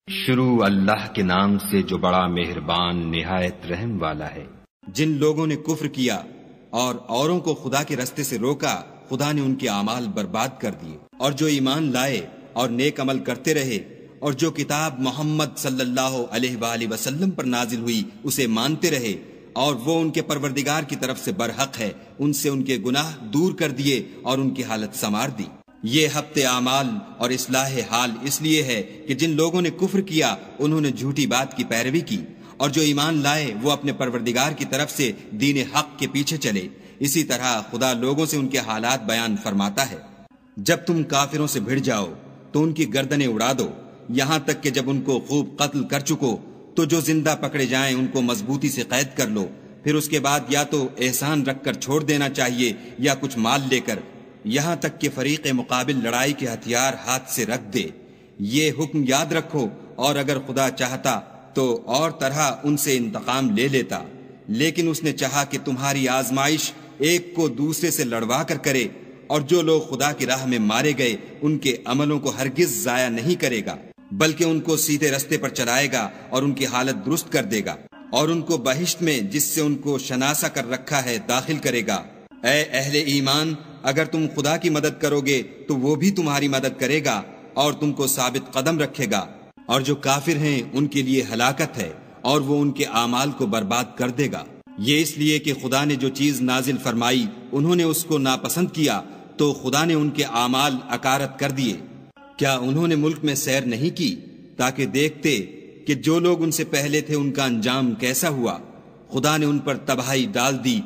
شروع اللہ کے نام سے جو بڑا مہربان نہایت رحم والا ہے۔ جن لوگوں نے کفر کیا اور اوروں کو خدا کے رستے سے روکا، خدا نے ان کے اعمال برباد کر دیے، اور جو ایمان لائے اور نیک عمل کرتے رہے اور جو کتاب محمد صلی اللہ علیہ وآلہ وسلم پر نازل ہوئی اسے مانتے رہے اور وہ ان کے پروردگار کی طرف سے برحق ہے، ان سے ان کے گناہ دور کر دیے اور ان کی حالت سنوار دی۔ یہ ہفتے اعمال اور اصلاح حال اس لیے ہے کہ جن لوگوں نے کفر کیا انہوں نے جھوٹی بات کی پیروی کی، اور جو ایمان لائے وہ اپنے پروردگار کی طرف سے دین حق کے پیچھے چلے۔ اسی طرح خدا لوگوں سے ان کے حالات بیان فرماتا ہے۔ جب تم کافروں سے بھڑ جاؤ تو ان کی گردنیں اڑا دو، یہاں تک کہ جب ان کو خوب قتل کر چکو تو جو زندہ پکڑے جائیں ان کو مضبوطی سے قید کر لو، پھر اس کے بعد یا تو احسان رکھ کر چھوڑ دینا چاہیے یا کچھ مال لے کر، یہاں تک کہ فریق مقابل لڑائی کے ہتھیار ہاتھ سے رکھ دے۔ یہ حکم یاد رکھو، اور اگر خدا چاہتا تو اور طرح ان سے انتقام لے لیتا، لیکن اس نے چاہا کہ تمہاری آزمائش ایک کو دوسرے سے لڑوا کر کرے، اور جو لوگ خدا کی راہ میں مارے گئے ان کے عملوں کو ہرگز ضائع نہیں کرے گا، بلکہ ان کو سیدھے رستے پر چلائے گا اور ان کی حالت درست کر دے گا، اور ان کو بہشت میں جس سے ان کو شناسا کر رکھا ہے داخل کرے گا۔ اے اہل ایمان، اگر تم خدا کی مدد کرو گے تو وہ بھی تمہاری مدد کرے گا اور تم کو ثابت قدم رکھے گا، اور جو کافر ہیں ان کے لیے ہلاکت ہے اور وہ ان کے اعمال کو برباد کر دے گا۔ یہ اس لیے کہ خدا نے جو چیز نازل فرمائی انہوں نے اس کو ناپسند کیا تو خدا نے ان کے اعمال اکارت کر دیے۔ کیا انہوں نے ملک میں سیر نہیں کی تاکہ دیکھتے کہ جو لوگ ان سے پہلے تھے ان کا انجام کیسا ہوا؟ خدا نے ان پر تباہی ڈال دی،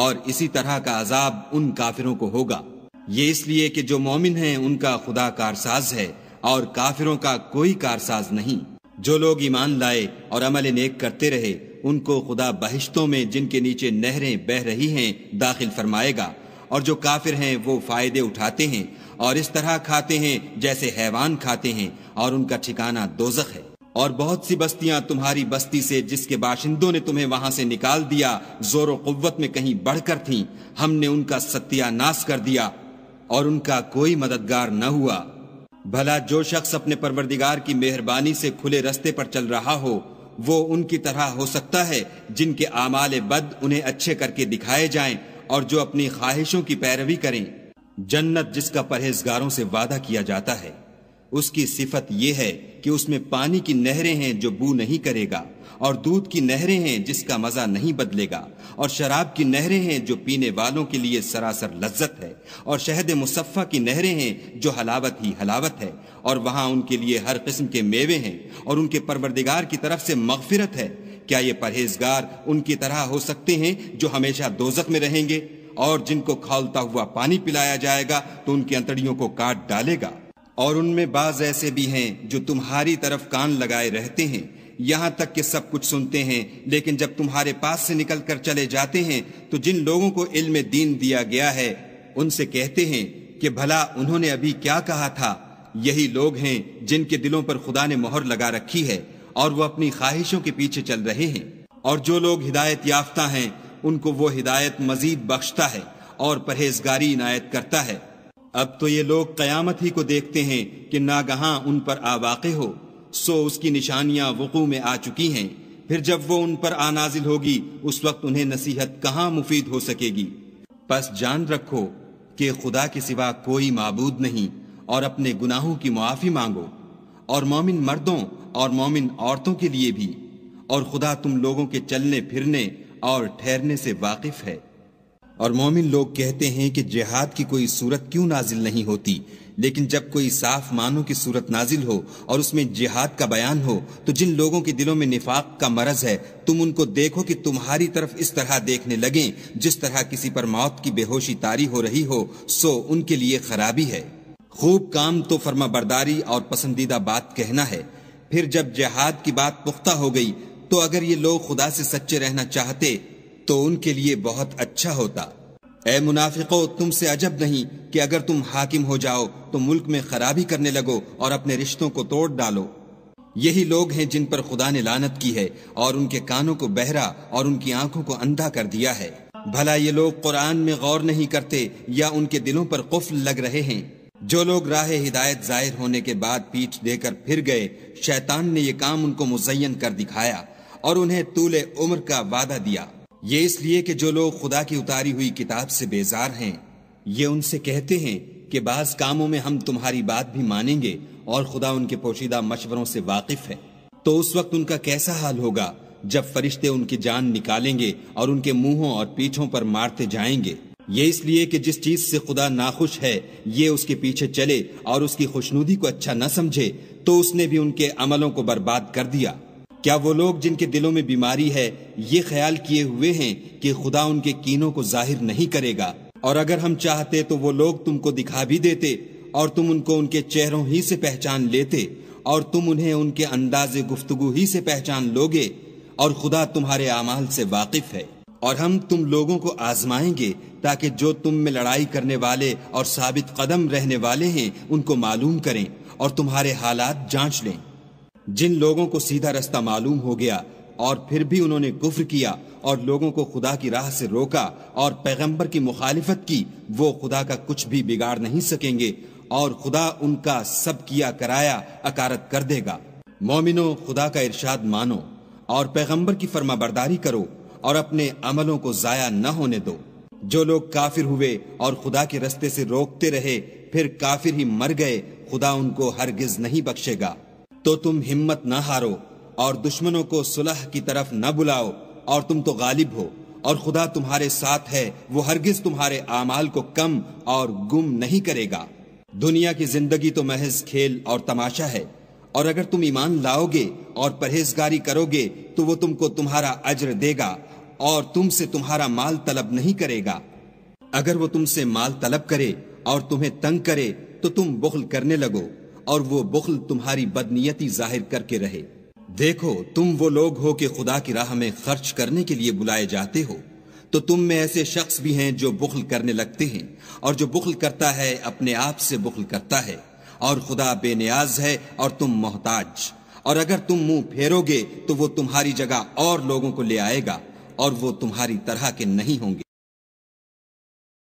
اور اسی طرح کا عذاب ان کافروں کو ہوگا۔ یہ اس لیے کہ جو مومن ہیں ان کا خدا کارساز ہے اور کافروں کا کوئی کارساز نہیں۔ جو لوگ ایمان لائے اور عمل نیک کرتے رہے ان کو خدا بہشتوں میں جن کے نیچے نہریں بہہ رہی ہیں داخل فرمائے گا، اور جو کافر ہیں وہ فائدے اٹھاتے ہیں اور اس طرح کھاتے ہیں جیسے حیوان کھاتے ہیں، اور ان کا ٹھکانہ دوزخ ہے۔ اور بہت سی بستیاں تمہاری بستی سے جس کے باشندوں نے تمہیں وہاں سے نکال دیا زور و قوت میں کہیں بڑھ کر تھیں، ہم نے ان کا ستیہ ناش کر دیا اور ان کا کوئی مددگار نہ ہوا۔ بھلا جو شخص اپنے پروردگار کی مہربانی سے کھلے رستے پر چل رہا ہو وہ ان کی طرح ہو سکتا ہے جن کے اعمال بد انہیں اچھے کر کے دکھائے جائیں اور جو اپنی خواہشوں کی پیروی کریں۔ جنت جس کا پرہیزگاروں سے وعدہ کیا جاتا ہے، اس کی صفت یہ ہے کہ اس میں پانی کی نہریں ہیں جو بو نہیں کرے گا، اور دودھ کی نہریں ہیں جس کا مزہ نہیں بدلے گا، اور شراب کی نہریں ہیں جو پینے والوں کے لیے سراسر لذت ہے، اور شہد مصفہ کی نہریں ہیں جو حلاوت ہی حلاوت ہے، اور وہاں ان کے لیے ہر قسم کے میوے ہیں، اور ان کے پروردگار کی طرف سے مغفرت ہے۔ کیا یہ پرہیزگار ان کی طرح ہو سکتے ہیں جو ہمیشہ دوزخ میں رہیں گے، اور جن کو کھولتا ہوا پانی پلایا جائے گا تو ان کی انتڑیوں کو کاٹ ڈالے گا؟ اور ان میں بعض ایسے بھی ہیں جو تمہاری طرف کان لگائے رہتے ہیں، یہاں تک کہ سب کچھ سنتے ہیں، لیکن جب تمہارے پاس سے نکل کر چلے جاتے ہیں تو جن لوگوں کو علم دین دیا گیا ہے ان سے کہتے ہیں کہ بھلا انہوں نے ابھی کیا کہا تھا؟ یہی لوگ ہیں جن کے دلوں پر خدا نے مہر لگا رکھی ہے اور وہ اپنی خواہشوں کے پیچھے چل رہے ہیں، اور جو لوگ ہدایت یافتہ ہیں ان کو وہ ہدایت مزید بخشتا ہے اور پرہیزگاری عنایت کرتا ہے۔ اب تو یہ لوگ قیامت ہی کو دیکھتے ہیں کہ ناگہاں ان پر آ واقع ہو، سو اس کی نشانیاں وقوع میں آ چکی ہیں، پھر جب وہ ان پر آ نازل ہوگی اس وقت انہیں نصیحت کہاں مفید ہو سکے گی۔ پس جان رکھو کہ خدا کے سوا کوئی معبود نہیں، اور اپنے گناہوں کی معافی مانگو، اور مومن مردوں اور مومن عورتوں کے لیے بھی، اور خدا تم لوگوں کے چلنے پھرنے اور ٹھہرنے سے واقف ہے۔ اور مومن لوگ کہتے ہیں کہ جہاد کی کوئی صورت کیوں نازل نہیں ہوتی، لیکن جب کوئی صاف معنوں کی صورت نازل ہو اور اس میں جہاد کا بیان ہو تو جن لوگوں کے دلوں میں نفاق کا مرض ہے تم ان کو دیکھو کہ تمہاری طرف اس طرح دیکھنے لگیں جس طرح کسی پر موت کی بے ہوشی طاری ہو رہی ہو، سو ان کے لیے خرابی ہے۔ خوب کام تو فرما برداری اور پسندیدہ بات کہنا ہے، پھر جب جہاد کی بات پختہ ہو گئی تو اگر یہ لوگ خدا سے سچے رہنا چاہتے تو ان کے لیے بہت اچھا ہوتا۔ اے منافقو، تم سے عجب نہیں کہ اگر تم حاکم ہو جاؤ تو ملک میں خرابی کرنے لگو اور اپنے رشتوں کو توڑ ڈالو۔ یہی لوگ ہیں جن پر خدا نے لعنت کی ہے اور ان کے کانوں کو بہرا اور ان کی آنکھوں کو اندھا کر دیا ہے۔ بھلا یہ لوگ قرآن میں غور نہیں کرتے یا ان کے دلوں پر قفل لگ رہے ہیں؟ جو لوگ راہ ہدایت ظاہر ہونے کے بعد پیٹھ دے کر پھر گئے، شیطان نے یہ کام ان کو مزین کر دکھایا اور انہیں طول عمر کا وعدہ دیا۔ یہ اس لیے کہ جو لوگ خدا کی اتاری ہوئی کتاب سے بیزار ہیں، یہ ان سے کہتے ہیں کہ بعض کاموں میں ہم تمہاری بات بھی مانیں گے اور خدا ان کے پوشیدہ مشوروں سے واقف ہے۔ تو اس وقت ان کا کیسا حال ہوگا جب فرشتے ان کی جان نکالیں گے اور ان کے منہوں اور پیٹھوں پر مارتے جائیں گے۔ یہ اس لیے کہ جس چیز سے خدا ناخوش ہے یہ اس کے پیچھے چلے اور اس کی خوشنودی کو اچھا نہ سمجھے، تو اس نے بھی ان کے عملوں کو برباد کر دیا۔ کیا وہ لوگ جن کے دلوں میں بیماری ہے یہ خیال کیے ہوئے ہیں کہ خدا ان کے کینوں کو ظاہر نہیں کرے گا؟ اور اگر ہم چاہتے تو وہ لوگ تم کو دکھا بھی دیتے اور تم ان کو ان کے چہروں ہی سے پہچان لیتے اور تم انہیں ان کے انداز گفتگو ہی سے پہچان لوگے، اور خدا تمہارے اعمال سے واقف ہے۔ اور ہم تم لوگوں کو آزمائیں گے تاکہ جو تم میں لڑائی کرنے والے اور ثابت قدم رہنے والے ہیں ان کو معلوم کریں اور تمہارے حالات جانچ لیں۔ جن لوگوں کو سیدھا رستہ معلوم ہو گیا اور پھر بھی انہوں نے کفر کیا اور لوگوں کو خدا کی راہ سے روکا اور پیغمبر کی مخالفت کی، وہ خدا کا کچھ بھی بگاڑ نہیں سکیں گے اور خدا ان کا سب کیا کرایا اکارت کر دے گا۔ مومنو، خدا کا ارشاد مانو اور پیغمبر کی فرما برداری کرو اور اپنے عملوں کو ضائع نہ ہونے دو۔ جو لوگ کافر ہوئے اور خدا کے رستے سے روکتے رہے پھر کافر ہی مر گئے، خدا ان کو ہرگز نہیں بخشے گا۔ تو تم ہمت نہ ہارو اور دشمنوں کو صلح کی طرف نہ بلاؤ، اور تم تو غالب ہو اور خدا تمہارے ساتھ ہے، وہ ہرگز تمہارے اعمال کو کم اور گم نہیں کرے گا۔ دنیا کی زندگی تو محض کھیل اور تماشا ہے، اور اگر تم ایمان لاؤ گے اور پرہیزگاری کرو گے تو وہ تم کو تمہارا اجر دے گا اور تم سے تمہارا مال طلب نہیں کرے گا۔ اگر وہ تم سے مال طلب کرے اور تمہیں تنگ کرے تو تم بخل کرنے لگو، اور وہ بخل تمہاری بدنیتی ظاہر کر کے رہے۔ دیکھو، تم وہ لوگ ہو کہ خدا کی راہ میں خرچ کرنے کے لیے بلائے جاتے ہو، تو تم میں ایسے شخص بھی ہیں جو بخل کرنے لگتے ہیں، اور جو بخل کرتا ہے اپنے آپ سے بخل کرتا ہے، اور خدا بے نیاز ہے اور تم محتاج۔ اور اگر تم منہ پھیرو گے تو وہ تمہاری جگہ اور لوگوں کو لے آئے گا، اور وہ تمہاری طرح کے نہیں ہوں گے۔